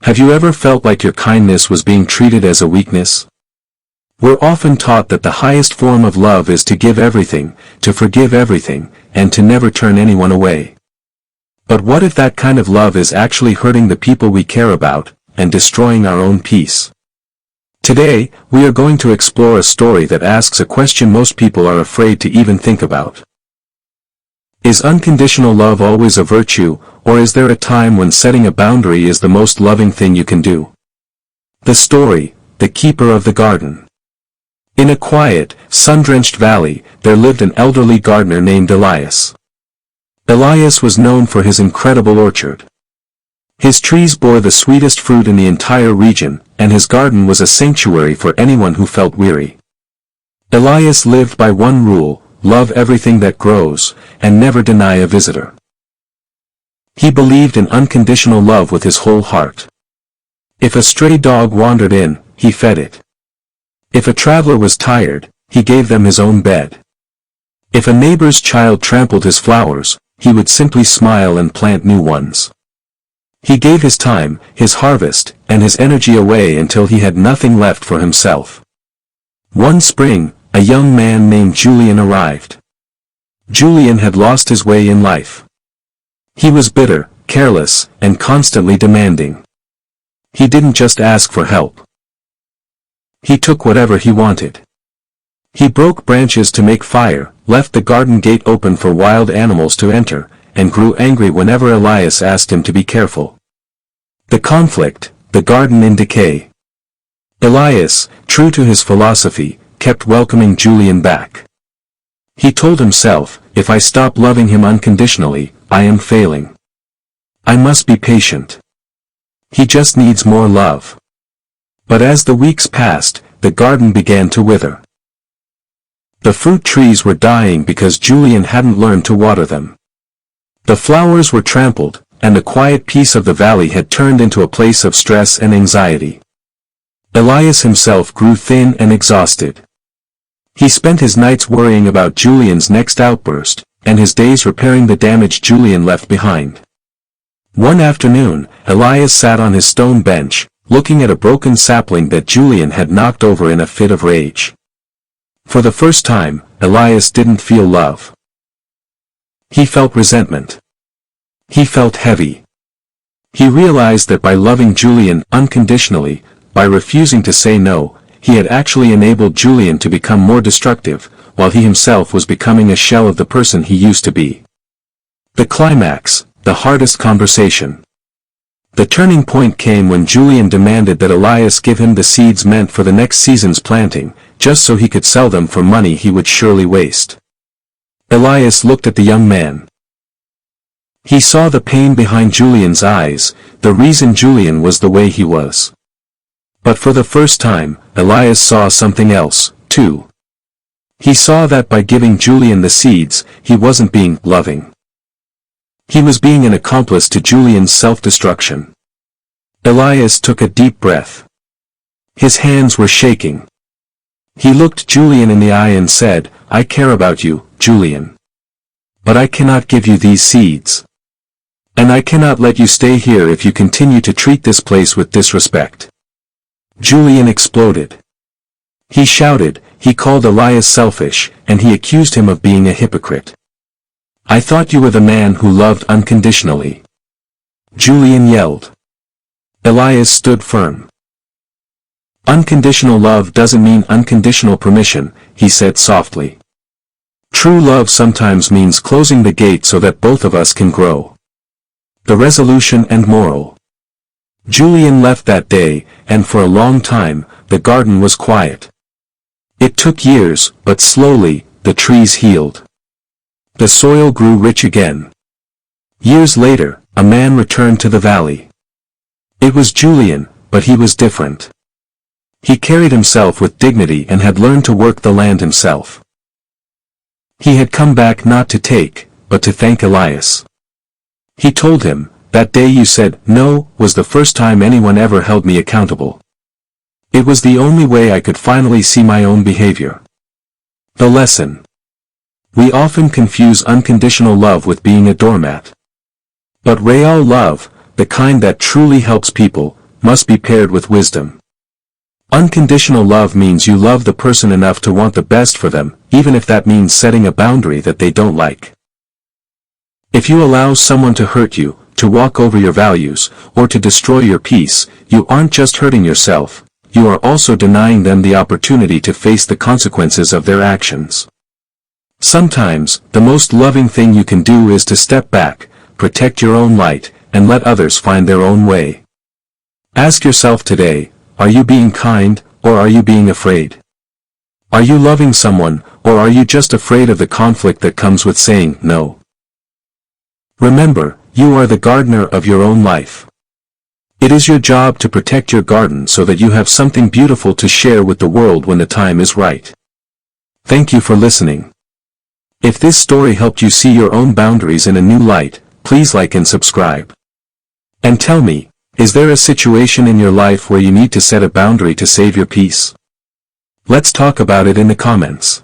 Have you ever felt like your kindness was being treated as a weakness? We're often taught that the highest form of love is to give everything, to forgive everything, and to never turn anyone away. But what if that kind of love is actually hurting the people we care about, and destroying our own peace? Today, we are going to explore a story that asks a question most people are afraid to even think about. Is unconditional love always a virtue, or is there a time when setting a boundary is the most loving thing you can do? The story, The Keeper of the Garden. In a quiet, sun-drenched valley, there lived an elderly gardener named Elias. Elias was known for his incredible orchard. His trees bore the sweetest fruit in the entire region, and his garden was a sanctuary for anyone who felt weary. Elias lived by one rule: love everything that grows, and never deny a visitor. He believed in unconditional love with his whole heart. If a stray dog wandered in, he fed it. If a traveler was tired, he gave them his own bed. If a neighbor's child trampled his flowers, he would simply smile and plant new ones. He gave his time, his harvest, and his energy away until he had nothing left for himself. One spring, a young man named Julian arrived. Julian had lost his way in life. He was bitter, careless, and constantly demanding. He didn't just ask for help. He took whatever he wanted. He broke branches to make fire, left the garden gate open for wild animals to enter, and grew angry whenever Elias asked him to be careful. The conflict, the garden in decay. Elias, true to his philosophy, kept welcoming Julian back. He told himself, if I stop loving him unconditionally, I am failing. I must be patient. He just needs more love. But as the weeks passed, the garden began to wither. The fruit trees were dying because Julian hadn't learned to water them. The flowers were trampled, and the quiet peace of the valley had turned into a place of stress and anxiety. Elias himself grew thin and exhausted. He spent his nights worrying about Julian's next outburst, and his days repairing the damage Julian left behind. One afternoon, Elias sat on his stone bench, looking at a broken sapling that Julian had knocked over in a fit of rage. For the first time, Elias didn't feel love. He felt resentment. He felt heavy. He realized that by loving Julian unconditionally, by refusing to say no, he had actually enabled Julian to become more destructive, while he himself was becoming a shell of the person he used to be. The climax, the hardest conversation. The turning point came when Julian demanded that Elias give him the seeds meant for the next season's planting, just so he could sell them for money he would surely waste. Elias looked at the young man. He saw the pain behind Julian's eyes, the reason Julian was the way he was. But for the first time, Elias saw something else, too. He saw that by giving Julian the seeds, he wasn't being loving. He was being an accomplice to Julian's self-destruction. Elias took a deep breath. His hands were shaking. He looked Julian in the eye and said, I care about you, Julian. But I cannot give you these seeds. And I cannot let you stay here if you continue to treat this place with disrespect. Julian exploded. He shouted, he called Elias selfish, and he accused him of being a hypocrite. I thought you were the man who loved unconditionally. Julian yelled. Elias stood firm. Unconditional love doesn't mean unconditional permission, he said softly. True love sometimes means closing the gate so that both of us can grow. The resolution and moral. Julian left that day, and for a long time, the garden was quiet. It took years, but slowly, the trees healed. The soil grew rich again. Years later, a man returned to the valley. It was Julian, but he was different. He carried himself with dignity and had learned to work the land himself. He had come back not to take, but to thank Elias. He told him, that day you said no was the first time anyone ever held me accountable. It was the only way I could finally see my own behavior. The lesson. We often confuse unconditional love with being a doormat. But real love, the kind that truly helps people, must be paired with wisdom. Unconditional love means you love the person enough to want the best for them, even if that means setting a boundary that they don't like. If you allow someone to hurt you, to walk over your values, or to destroy your peace, you aren't just hurting yourself, you are also denying them the opportunity to face the consequences of their actions. Sometimes, the most loving thing you can do is to step back, protect your own light, and let others find their own way. Ask yourself today, are you being kind, or are you being afraid? Are you loving someone, or are you just afraid of the conflict that comes with saying no? Remember, you are the gardener of your own life. It is your job to protect your garden so that you have something beautiful to share with the world when the time is right. Thank you for listening. If this story helped you see your own boundaries in a new light, please like and subscribe. And tell me, is there a situation in your life where you need to set a boundary to save your peace? Let's talk about it in the comments.